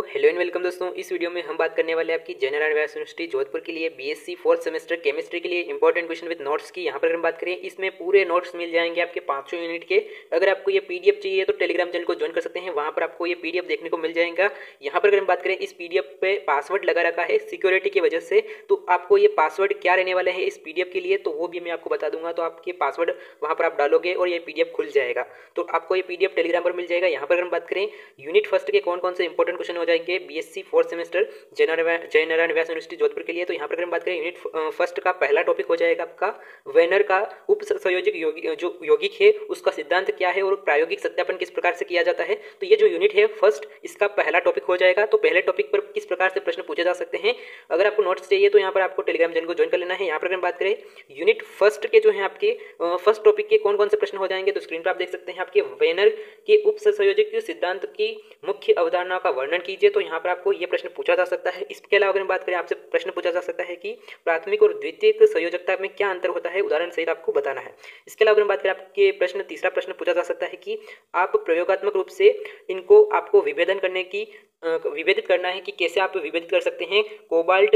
Hello and welcome दोस्तों। इस video में हम बात करने वाले हैं आपकी जय नारायण व्यास यूनिवर्सिटी जोधपुर के लिए बीएससी फोर्थ सेमेस्टर केमिस्ट्री के लिए इंपॉर्टेंट क्वेश्चन विद नोट्स की। यहाँ पर अगर हम बात करें, इसमें पूरे नोट्स मिल जाएंगे आपके 500 यूनिट के। अगर आपको ये पीडीएफ चाहिए तो टेलीग्राम चैनल को ज्वाइन कर सकते हैं, वहाँ पर आपको ये पीडीएफ देखने को मिल जाएगा। यहाँ पर अगर हम बात करें, इस पीडीएफ पे पासवर्ड लगा रखा है सिक्योरिटी की वजह से, तो आपको ये पासवर्ड क्या रहने वाला है इस पीडीएफ के लिए तो वो भी मैं आपको बता दूंगा। तो आपके पासवर्ड वहाँ पर आप डालोगे और ये पीडीएफ खुल जाएगा, तो आपको ये पीडीएफ टेलीग्राम पर मिल जाएगा। यहाँ पर अगर हम बात करें यूनिट फर्स्ट के कौन कौन से इंपॉर्टेंट क्वेश्चन हो जाएंगे बीएससी फोर्थ सेमेस्टर जय नारायण व्यास यूनिवर्सिटी जोधपुर के लिए, तो यहाँ पर अगर हम बात करें यूनिट फर्स्ट का पहला टॉपिक हो जाएगा आपका वेनर का उप संयोजक जो यौगिक है उसका सिद्धांत क्या है और प्रायोगिक सत्यापन किस प्रकार से किया जाता है। तो ये जो यूनिट है फर्स्ट, इसका पहला टॉपिक हो जाएगा। तो पहले टॉपिक पर किस प्रकार से प्रश्न पूछे जा सकते हैं, अगर आपको नोट्स चाहिए तो यहाँ पर आपको टेलीग्राम चैनल को ज्वाइन कर लेना है। यहाँ पर अगर हम बात करें यूनिट फर्स्ट के जो है आपके फर्स्ट टॉपिक के कौन कौन से प्रश्न हो जाएंगे, तो स्क्रीन पर आप देख सकते हैं आपके वेनर के उप संयोजक सिद्धांत की मुख्य अवधारणा का वर्णन कीजिए। तो यहाँ पर आपको ये प्रश्न पूछा जा सकता है। इसके अलावा अगर हम बात करें, आपसे प्रश्न पूछा जा सकता है कि प्राथमिक और द्वितीयक संयोजकता में क्या अंतर होता है, उदाहरण सहित आपको बताना है। इसके अलावा अगर हम बात करें, आपके प्रश्न तीसरा प्रश्न पूछा जा सकता है कि आप प्रयोगात्मक रूप से इनको आपको विभेदित करना है कि कैसे आप विभेदित कर सकते हैं कोबाल्ट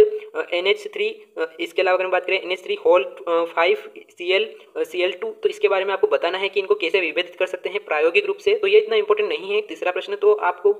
NH3। इसके अलावा अगर हम बात करें NH3 होल 5 Cl2, तो इसके बारे में आपको बताना है कि इनको कैसे विभेदित कर सकते हैं प्रायोगिक रूप से। तो ये इतना इंपॉर्टेंट नहीं है तीसरा प्रश्न, तो आपको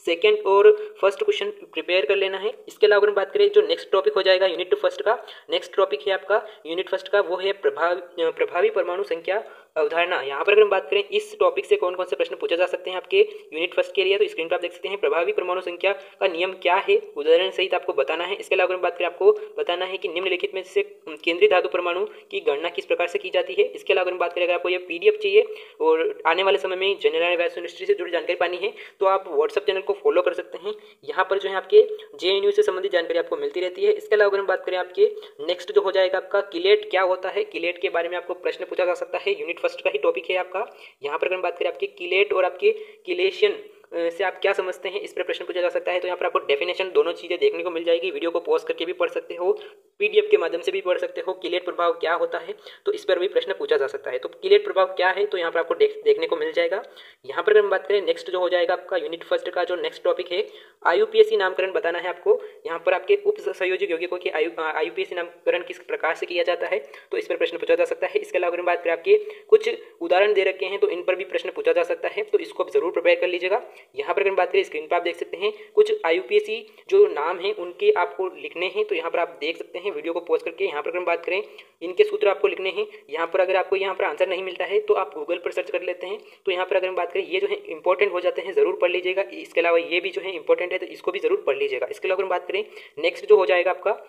सेकंड और फर्स्ट क्वेश्चन प्रिपेयर कर लेना है। इसके अलावा अगर हम बात करें, जो नेक्स्ट टॉपिक हो जाएगा यूनिट फर्स्ट का, नेक्स्ट टॉपिक है आपका यूनिट फर्स्ट का, वो है प्रभावी परमाणु संख्या अवधारणा। यहाँ पर अगर हम बात करें इस टॉपिक से कौन कौन से प्रश्न पूछे जा सकते हैं आपके यूनिट फर्स्ट के लिए, तो स्क्रीन पर आप देख सकते हैं प्रभावी परमाणु संख्या का नियम क्या है, उदाहरण सहित आपको बताना है। इसके अलावा अगर हम बात करें, आपको बताना है कि निम्नलिखित में से केंद्रीय धातु परमाणु की गणना किस प्रकार से की जाती है। इसके अलावा अगर हम बात करें, अगर आपको ये पीडीएफ चाहिए और आने वाले समय में जय नारायण व्यास यूनिवर्सिटी से जुड़ी जानकारी पानी है तो आप व्हाट्सअप चैनल को फॉलो कर सकते हैं। यहाँ पर जो है आपके JNU से संबंधित जानकारी आपको मिलती रहती है। इसके अलावा अगर हम बात करें, आपके नेक्स्ट जो हो जाएगा आपका किलेट क्या होता है, किलेट के बारे में आपको प्रश्न पूछा जा सकता है, यूनिट फर्स्ट का ही टॉपिक है आपका। यहाँ पर अगर हम बात करें, आपके किलेट और आपके किलेशन से आप क्या समझते हैं, इस पर प्रश्न पूछा जा सकता है। तो यहाँ पर आपको डेफिनेशन दोनों चीज़ें देखने को मिल जाएगी। वीडियो को पॉज करके भी पढ़ सकते हो, पीडीएफ के माध्यम से भी पढ़ सकते हो। किलेट प्रभाव क्या होता है, तो इस पर भी प्रश्न पूछा जा सकता है। तो किलेट प्रभाव क्या है, तो यहाँ पर आपको देखने को मिल जाएगा। यहाँ पर अगर हम बात करें, नेक्स्ट जो हो जाएगा आपका यूनिट फर्स्ट का जो नेक्स्ट टॉपिक है IUPAC नामकरण बताना है आपको। यहाँ पर आपके उप संयोजक यौगिकों के IUPAC नामकरण किस प्रकार से किया जाता है, तो इस पर प्रश्न पूछा जा सकता है। इसके अलावा अगर हम बात करें, आपके कुछ उदाहरण दे रखे हैं तो इन पर भी प्रश्न पूछा जा सकता है, तो इसको आप जरूर प्रिपेयर कर लीजिएगा। यहाँ पर अगर हम बात करें, स्क्रीन पर आप देख सकते हैं कुछ IUPAC जो नाम है उनके आपको लिखने हैं, तो यहाँ पर आप देख सकते हैं वीडियो को पॉज करके। यहाँ पर अगर हम बात करें, इनके सूत्र आपको लिखने हैं। यहाँ पर अगर आपको यहाँ पर आंसर नहीं मिलता है तो आप गूगल पर सर्च कर लेते हैं। तो यहाँ पर अगर हम बात करें, ये जो है इंपॉर्टेंट हो जाते हैं, जरूर पढ़ लीजिएगा। इसके अलावा ये भी जो है इंपॉर्टेंट है, तो इसको भी जरूर पढ़ लीजिएगा। इसके अलावा अगर हम बात करें, नेक्स्ट जो हो जाएगा आपका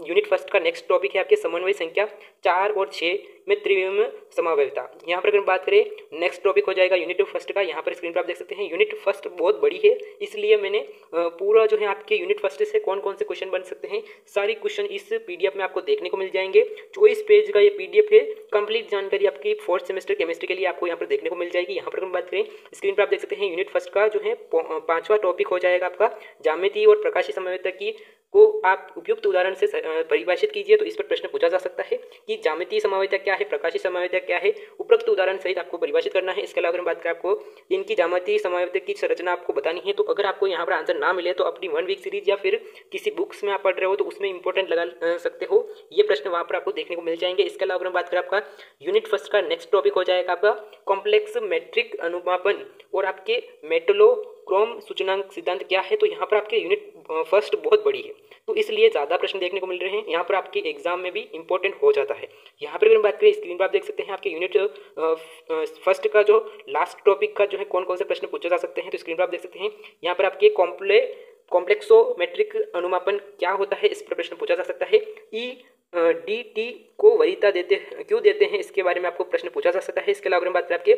यूनिट फर्स्ट का नेक्स्ट टॉपिक है आपके समन्वय संख्या 4 और 6 में त्रिविम समावयवता। यहाँ पर अगर हम बात करें, नेक्स्ट टॉपिक हो जाएगा यूनिट फर्स्ट का। यहाँ पर स्क्रीन पर आप देख सकते हैं यूनिट फर्स्ट बहुत बड़ी है, इसलिए मैंने पूरा जो है आपके यूनिट फर्स्ट से कौन कौन से क्वेश्चन बन सकते हैं सारी क्वेश्चन इस पीडीएफ में आपको देखने को मिल जाएंगे। 24 पेज का ये पीडीएफ है, कंप्लीट जानकारी आपकी फोर्थ सेमेस्टर केमिस्ट्री के लिए आपको यहाँ पर देखने को मिल जाएगी। यहाँ पर हम बात करें, स्क्रीन पर आप देख सकते हैं यूनिट फर्स्ट का जो है 5वां टॉपिक हो जाएगा आपका ज्यामिति और प्रकाशीय समन्वयता की को आप उपयुक्त उदाहरण से परिभाषित कीजिए। तो इस पर प्रश्न पूछा जा सकता है कि ज्यामितीय समन्वयता क्या है, प्रकाशीय समन्वयता क्या है, उपरोक्त उदाहरण सहित आपको परिभाषित करना है। इसके अलावा अगर हम बात करें, आपको इनकी ज्यामितीय समन्वयता की संरचना आपको बतानी है। तो अगर आपको यहाँ पर आंसर ना मिले तो अपनी 1 वीक सीरीज या फिर किसी बुक्स में आप पढ़ रहे हो तो उसमें इंपॉर्टेंट लगा सकते हो, ये प्रश्न वहाँ पर आपको देखने को मिल जाएंगे। इसके अलावा अगर हम बात करें, आपका यूनिट फर्स्ट का नेक्स्ट टॉपिक हो जाएगा आपका कॉम्प्लेक्स मैट्रिक अनुमापन और आपके मेटलोक्रोम सूचनांक सिद्धांत क्या है। तो यहाँ पर आपके यूनिट फर्स्ट बहुत बड़ी है, तो इसलिए ज़्यादा प्रश्न देखने को मिल रहे हैं। यहाँ पर आपके एग्जाम में भी इंपॉर्टेंट हो जाता है। यहाँ पर अगर हम बात करें, स्क्रीन पर आप देख सकते हैं आपके यूनिट फर्स्ट का जो लास्ट टॉपिक का जो है कौन कौन से प्रश्न पूछे जा सकते हैं। तो स्क्रीन पर आप देख सकते हैं यहाँ पर आपके कॉम्प्लेक्सोमेट्रिक अनुमापन क्या होता है, इस पर प्रश्न पूछा जा सकता है। EDT को वरीयता क्यों देते हैं, इसके बारे में आपको प्रश्न पूछा जा सकता है। इसके अलावा अगर हम बात करें, आपके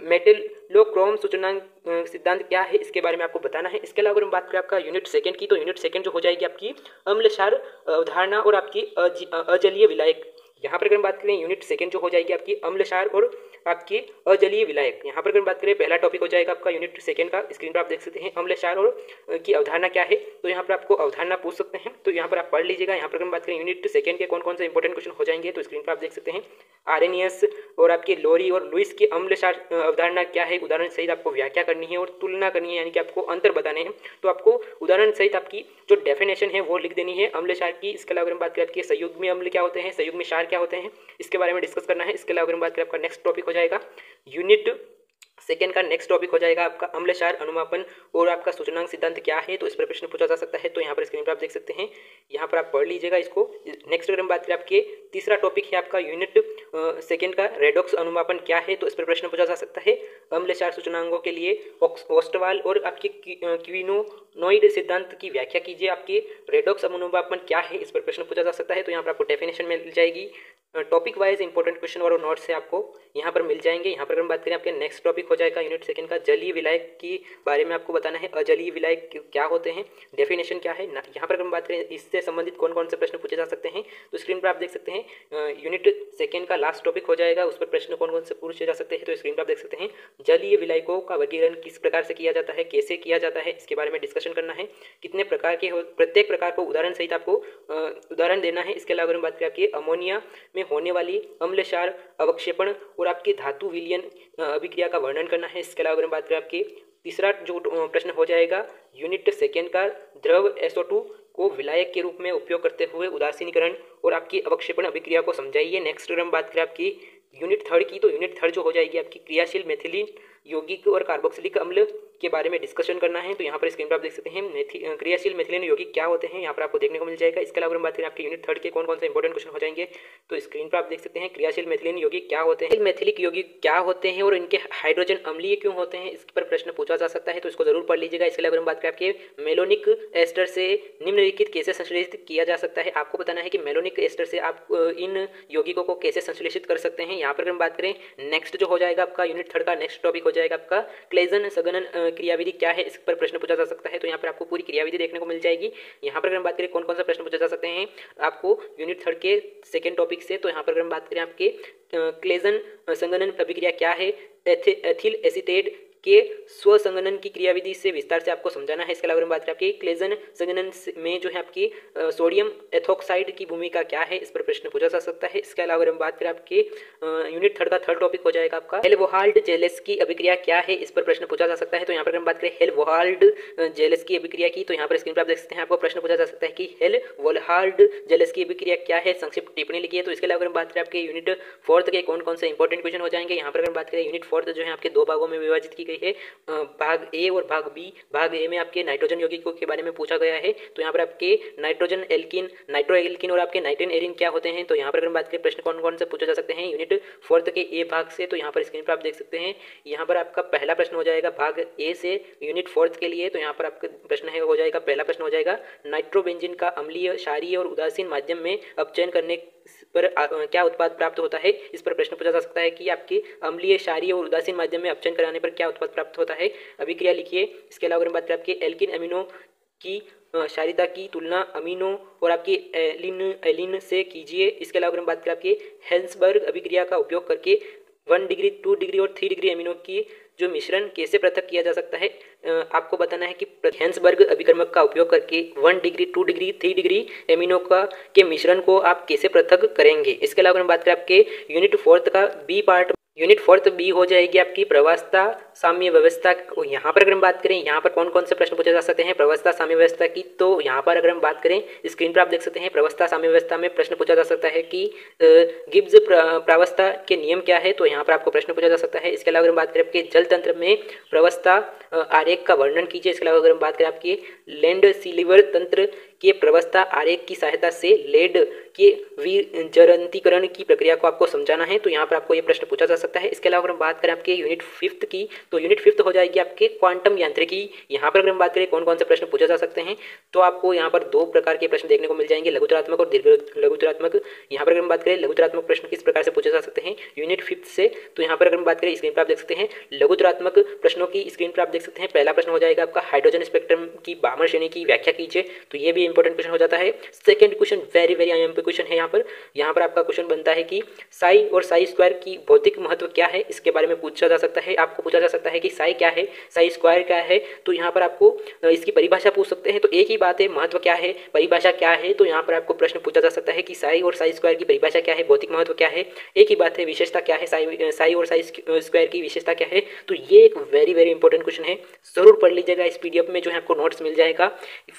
मेटलोक्रोम सूचनांक सिद्धांत क्या है, इसके बारे में आपको बताना है। इसके अलावा अगर हम बात करें आपका यूनिट सेकंड की, तो यूनिट सेकंड जो हो जाएगी आपकी अम्ल क्षार अवधारणा और आपकी अजलीय विलायक। यहाँ पर अगर हम बात करें, यूनिट सेकंड जो हो जाएगी आपकी अम्ल क्षार और आपके अजलीय विलायक। यहाँ पर अगर बात करें पहला टॉपिक हो जाएगा आपका यूनिट सेकंड का, स्क्रीन पर आप देख सकते हैं अम्ल क्षार और की अवधारणा क्या है, तो यहाँ पर आपको अवधारणा पूछ सकते हैं, तो यहाँ पर आप पढ़ लीजिएगा। यहाँ पर अगर बात करें यूनिट सेकंड के कौन कौन से इंपॉर्टेंट क्वेश्चन हो जाएंगे, तो स्क्रीन पर आप देख सकते हैं आर्रेनियस और आपके लोरी और लुईस की अम्ल क्षार अवधारणा क्या है, उदाहरण सहित आपको व्याख्या करनी है और तुलना करनी है, यानी कि आपको अंतर बताने हैं, तो आपको उदाहरण सहित आपकी जो डेफिनेशन है वो लिख देनी है अम्ल क्षार की। इसके अलावा अगर बात करें आपके संयुग्मी अम्ल क्या होते हैं, संयुग्मी क्षार क्या होते हैं, इसके बारे में डिस्कस करना है। इसके अलावा अगर बात करें आपका नेक्स्ट टॉपिक हो जाएगा यूनिट सेकेंड का नेक्स्ट टॉपिक हो जाएगा आपका अम्ल क्षार अनुमापन और आपका सूचनांक सिद्धांत क्या है, तो इस पर प्रश्न पूछा जा सकता है। तो यहाँ पर स्क्रीन पर आप देख सकते हैं, यहाँ पर आप पढ़ लीजिएगा इसको। नेक्स्ट अगर हम बात करें आपके तीसरा टॉपिक है आपका यूनिट सेकेंड का रेडॉक्स अनुमापन क्या है, तो इस पर प्रश्न पूछा जा सकता है। अम्ल क्षार सूचनांकों के लिए ओस्टवाल और आपके क्विनोनॉइड सिद्धांत की व्याख्या कीजिए। आपके रेडॉक्स अनुमापन क्या है, इस पर प्रश्न पूछा जा सकता है। तो यहाँ पर आपको डेफिनेशन मिल जाएगी। टॉपिक वाइज इंपॉर्टेंट क्वेश्चन और नोट्स से आपको यहाँ पर मिल जाएंगे। यहाँ पर हम बात करें आपके नेक्स्ट टॉपिक हो जाएगा यूनिट सेकंड का जलीय विलायक के बारे में आपको बताना है। अजलीय विलायक क्या होते हैं, डेफिनेशन क्या है। यहाँ पर हम बात करें इससे संबंधित कौन कौन से प्रश्न पूछे जा सकते हैं, तो स्क्रीन पर आप देख सकते हैं यूनिट सेकंड का लास्ट टॉपिक हो जाएगा, उस पर प्रश्न कौन कौन से पूछे जा सकते हैं। तो स्क्रीन पर आप देख सकते हैं जलीय विलायकों का वर्गीकरण किस प्रकार से किया जाता है, कैसे किया जाता है, इसके बारे में डिस्कशन करना है। कितने प्रकार के प्रत्येक प्रकार को उदाहरण सहित आपको उदाहरण देना है। इसके अलावा हम बात करें आपकी अमोनिया में होने वाली अम्ल क्षार अवक्षेपण और आपकी धातु विलयन अभिक्रिया का वर्णन करना है। इसके अलावा हम बात करें आपके तीसरा जो प्रश्न हो जाएगा यूनिट सेकेंड का द्रव SO2 को विलायक के रूप में उपयोग करते हुए उदासीनीकरण और आपकी अवक्षेपण अभिक्रिया को समझाइए। नेक्स्ट हम बात करें आपकी यूनिट थर्ड की, तो यूनिट थर्ड जो हो जाएगी आपकी क्रियाशील मेथिलीन यौगिक और कार्बोक्सिलिक अम्ल के बारे में डिस्कशन करना है। तो यहाँ पर स्क्रीन पर आप देख सकते हैं क्रियाशील मेथिलीन यौगिक क्या होते हैं, यहाँ पर आपको देखने को मिल जाएगा। इसके अलावा हम बात करें आपके यूनिट थर्ड के कौन कौन से इंपॉर्टेंट क्वेश्चन हो जाएंगे, तो स्क्रीन पर आप देख सकते हैं क्रियाशील मेथिलीन यौगिक क्या होते हैं, मेथिलिक यौगिक क्या होते हैं और इनके हाइड्रोजन अम्लीय क्यों होते हैं, इस पर प्रश्न पूछा जा सकता है, तो इसको जरूर पढ़ लीजिएगा। इसके अलावा हम बात करें आपके मेलोनिक एस्टर से निम्नलिखित कैसे संश्लेषित किया जा सकता है, आपको बताना है कि मेलोनिक एस्टर से आप इन यौगिकों को कैसे संश्लेषित कर सकते हैं। यहाँ पर हम बात करें नेक्स्ट जो हो जाएगा आपका यूनिट थर्ड का नेक्स्ट टॉपिक हो जाएगा आपका क्लेजन संघनन क्रियाविधि क्या है, इस पर प्रश्न पूछा जा सकता है। तो यहाँ पर आपको पूरी क्रियाविधि देखने को मिल जाएगी। यहाँ पर अगर हम बात करें कौन कौन सा प्रश्न पूछा जा सकते हैं आपको यूनिट थर्ड के सेकेंड टॉपिक से, तो यहाँ पर अगर हम बात करें आपके क्लेजन संघनन अभिक्रिया क्या है, एथिल एसीटेट के स्वसंगनन की क्रियाविधि से विस्तार से आपको समझाना है। इसके अलावा हम बात करें आपकी क्लेजन संगनन में जो है आपकी सोडियम एथोक्साइड की भूमिका क्या है, इस पर प्रश्न पूछा जा सकता है। इसके अलावा हम बात करें आपके यूनिट थर्ड का थर्ड टॉपिक हो जाएगा आपका हेल्वोहाल्ड जेलेस्की अभिक्रिया क्या है, इस पर प्रश्न पूछा जा सकता है। तो यहाँ पर हम बात करें हेल्वोहाल्ड जेलेस्की अभिक्रिया की, तो यहाँ पर स्क्रीन पर आप देख सकते हैं आपको प्रश्न पूछा जा सकता है कि हेल्वोहाल्ड जेलेस्की अभिक्रिया क्या है, संक्षिप्त टिप्पणी लिखिए। तो इसके अलावा हम बात करें आपके यूनिट फोर्थ के कौन कौन से इंपॉर्टेंट क्वेश्चन हो जाएंगे। यहाँ पर अगर बात करें यूनिट फोर्थ जो है आपके दो भागों में विभाजित की गई है, भाग ए और भाग बी। भाग ए में आपके नाइट्रोजन यौगिकों के बारे में पूछा गया है, तो यहाँ पर आपके नाइट्रोजन एल्किन, नाइट्रो एल्किन और आपके नाइट्रेन एरिन क्या होते हैं। तो यहाँ पर अगर बात करें प्रश्न कौन कौन से पूछे जा सकते हैं यूनिट फोर्थ के ए भाग से, तो यहाँ पर स्क्रीन पर आप देख सकते हैं यहाँ पर आपका पहला प्रश्न हो जाएगा भाग ए से यूनिट फोर्थ के लिए। तो यहाँ पर आपका प्रश्न है हो जाएगा पहला प्रश्न हो जाएगा नाइट्रोबेंजीन का अम्लीय, क्षारीय और उदासीन माध्यम में अपचयन करने पर क्या उत्पाद प्राप्त होता है, इस पर प्रश्न पूछा जा सकता है कि आपके अम्लीय, क्षारीय और उदासीन माध्यम में अपचयन कराने पर क्या उत्पाद प्राप्त होता है, अभिक्रिया लिखिए। इसके अलावा अगर बात करें आपके एल्किन अमीनो की क्षारीयता की तुलना अमीनो और आपकी एलिन से कीजिए। इसके अलावा अगर हम बात करें आपके हेल्सबर्ग अभिक्रिया का उपयोग करके 1 डिग्री, 2 डिग्री और 3 डिग्री अमीनो की जो मिश्रण कैसे पृथक किया जा सकता है, आपको बताना है कि हेल्सबर्ग अभिकर्मक का उपयोग करके 1 डिग्री, 2 डिग्री, 3 डिग्री एमिनो का के मिश्रण को आप कैसे पृथक करेंगे। इसके अलावा हम बात करें आपके यूनिट फोर्थ का B part, unit fourth B हो जाएगी आपकी प्रवस्था साम्य व्यवस्था। यहाँ पर अगर हम बात करें यहाँ पर कौन कौन से प्रश्न पूछे जा सकते हैं प्रवस्था साम्य व्यवस्था की, तो यहाँ पर अगर हम बात करें स्क्रीन पर आप देख सकते हैं प्रवस्था साम्य व्यवस्था में प्रश्न पूछा जा सकता है कि गिब्स प्रावस्था के नियम क्या है, तो यहाँ पर आपको प्रश्न पूछा जा सकता है। इसके अलावा अगर हम बात करें आपके जल तंत्र में प्रवस्था आरेख का वर्णन कीजिए। इसके अलावा अगर हम बात करें आपकी लैंड सिल्वर तंत्र के प्रवस्था आरेख की सहायता से लेड के विजरंतीकरण की प्रक्रिया को आपको समझाना है, तो यहाँ पर आपको ये प्रश्न पूछा जा सकता है। इसके अलावा अगर हम बात करें आपके यूनिट फिफ्थ की, तो यूनिट 5th हो जाएगी आपके क्वांटम यांत्रिकी। यहाँ पर अगर हम बात करें कौन कौन से प्रश्न पूछे जा सकते हैं, तो आपको यहाँ पर 2 प्रकार के प्रश्न देखने को मिल जाएंगे, लघुतरात्मक और दीर्घ लघुतरात्मक। यहाँ पर अगर हम बात करें लघुतरात्मक प्रश्न किस प्रकार से पूछे जा सकते हैं यूनिट 5th से, तो यहाँ पर अगर हम बात करें स्क्रीन पर आप देख सकते हैं लघुतरात्मक प्रश्नों की स्क्रीन पर आप देख सकते हैं। पहला प्रश्न हो जाएगा आपका हाइड्रोजन स्पेक्ट्रम की बामर श्रेणी की व्याख्या कीजिए, तो ये भी इंपॉर्टेंट क्वेश्चन हो जाता है। Second question very very IMP question है यहाँ पर आपका क्वेश्चन बनता है कि साई और साई स्क्वायर की भौतिक महत्व क्या है, इसके बारे में पूछा जा सकता है। आपको पूछा जा सकता है कि साई क्या है, साई स्क्वायर क्या है, तो यहाँ पर आपको इसकी परिभाषा पूछ सकते हैं। तो एक ही बात है, महत्व क्या है, परिभाषा क्या है, तो यहाँ पर आपको प्रश्न पूछा जा सकता है कि साई और साई स्क्वायर की परिभाषा क्या है, भौतिक महत्व क्या है। एक ही बात है, विशेषता क्या है, साई और साई स्क्वायर की विशेषता क्या है। तो ये एक वेरी वेरी इंपॉर्टेंट क्वेश्चन है, जरूर पढ़ लीजिएगा। इस पीडीएफ में जो है आपको नोट्स मिल जाएगा,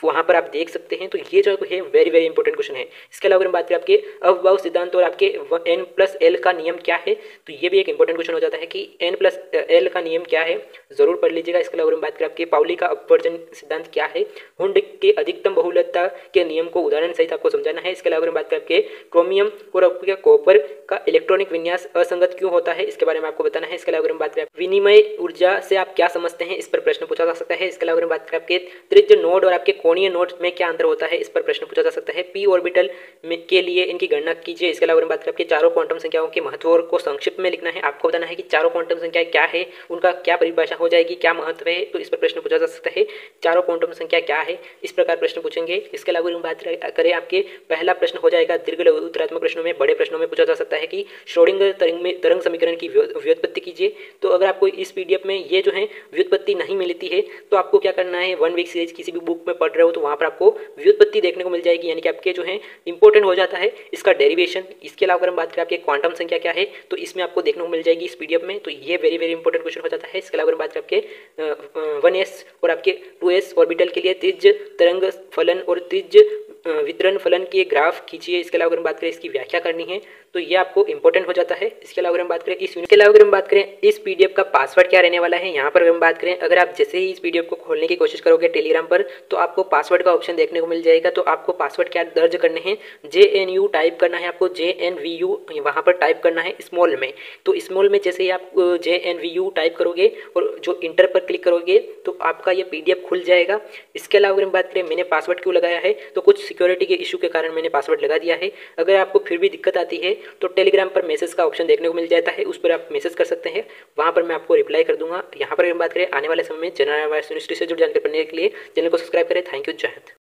वहां पर आप देख सकते हैं। तो ये जो है वेरी वेरी इंपॉर्टेंट क्वेश्चन है। इसके अलावा अगर हम बात करें आपके अवभाव सिद्धांत और आपके n+l का नियम क्या है, तो ये भी एक इंपॉर्टेंट क्वेश्चन हो जाता है कि n+l का नियम क्या है, जरूर पढ़ लीजिएगा। इसके अलावा हम बात करें आपके पाउली का अपवर्जन सिद्धांत क्या है, हुंड के अधिकतम बहुलकता के नियम को उदाहरण सहित आपको समझाना है। इसके अलावा हम बात करें आपके क्रोमियम और आपके कॉपर का इलेक्ट्रॉनिक विन्यास असंगत क्यों होता है, इसके बारे में आपको बताना है। इसके अलावा हम बात करें विनिमय ऊर्जा से आप क्या समझते हैं, इस पर प्रश्न पूछा जा सकता है। इसके अलावा हम बात करें आपके त्रिज्य नोड और आपके कोणीय नोड में क्या अंतर होता है, इस पर प्रश्न पूछा जा सकता है। पी ऑर्बिटल के लिए इनकी गणना कीजिए। इसके अलावा हम बात करें आपके चारों क्वांटम संख्याओं के महत्व को संक्षिप्त में लिखना है। आपको बताना है कि चारों क्वांटम संख्या क्या है, उनका क्या परिभाषा हो जाएगी, क्या महत्व है, तो इस पर प्रश्न पूछा जा सकता है। चारों क्वांटम संख्या क्या है, इस प्रकार प्रश्न पूछेंगे। इसके अलावा हम बात करें आपके पहला प्रश्न हो जाएगा दीर्घ लघुतरात्मक प्रश्नों में, बड़े प्रश्नों में पूछा जा सकता है कि श्रोडिंगर तरंग समीकरण की व्युत्पत्ति कीजिए। तो अगर आपको इस पीडीएफ में ये जो है व्युत्पत्ति नहीं मिलती है, तो आपको क्या करना है, 1 वीक सीरीज किसी भी बुक में पढ़ रहे हो तो वहां पर आपको व्युत्पत्ति देखने को मिल जाएगी, यानी कि आपके जो है इंपॉर्टेंट हो जाता है इसका डेरिवेशन। इसके अलावा अगर हम बात करें आपके क्वांटम संख्या क्या है, तो इसमें आपको देखने को मिल जाएगी इस पीडीएफ में। तो ये वेरी वेरी इंपॉर्टेंट क्वेश्चन हो जाता है। इसके अलावा अगर बात करें आपके 1s और आपके 2s ऑर्बिटल के लिए त्रिज्य तरंग फलन और त्रिज्य वितरण फलन की एक ग्राफ खींचिए। इसके अलावा अगर हम बात करें इसकी व्याख्या करनी है, तो ये आपको इंपॉर्टेंट हो जाता है। इसके अलावा अगर हम बात करें इस पीडीएफ का पासवर्ड क्या रहने वाला है, यहाँ पर अगर हम बात करें, अगर आप जैसे ही इस पीडीएफ को खोलने की कोशिश करोगे टेलीग्राम पर, तो आपको पासवर्ड का ऑप्शन देखने को मिल जाएगा। तो आपको पासवर्ड क्या दर्ज करने हैं, JNU टाइप करना है, आपको JNVU वहाँ पर टाइप करना है स्मॉल में। तो स्मॉल में जैसे ही आप JNVU टाइप करोगे और जो इंटर पर क्लिक करोगे, तो आपका ये पीडीएफ खुल जाएगा। इसके अलावा अगर हम बात करें मैंने पासवर्ड क्यों लगाया है, तो कुछ सिक्योरिटी के इशू के कारण मैंने पासवर्ड लगा दिया है। अगर आपको फिर भी दिक्कत आती है तो टेलीग्राम पर मैसेज का ऑप्शन देखने को मिल जाता है, उस पर आप मैसेज कर सकते हैं, वहां पर मैं आपको रिप्लाई कर दूंगा। यहाँ पर अगर हम बात करें आने वाले समय में जनरल वायर यूनिवर्सिटी से जुड़ जानकारी पढ़ने के लिए चैनल को सब्सक्राइब करें। थैंक यू, जय हिंद।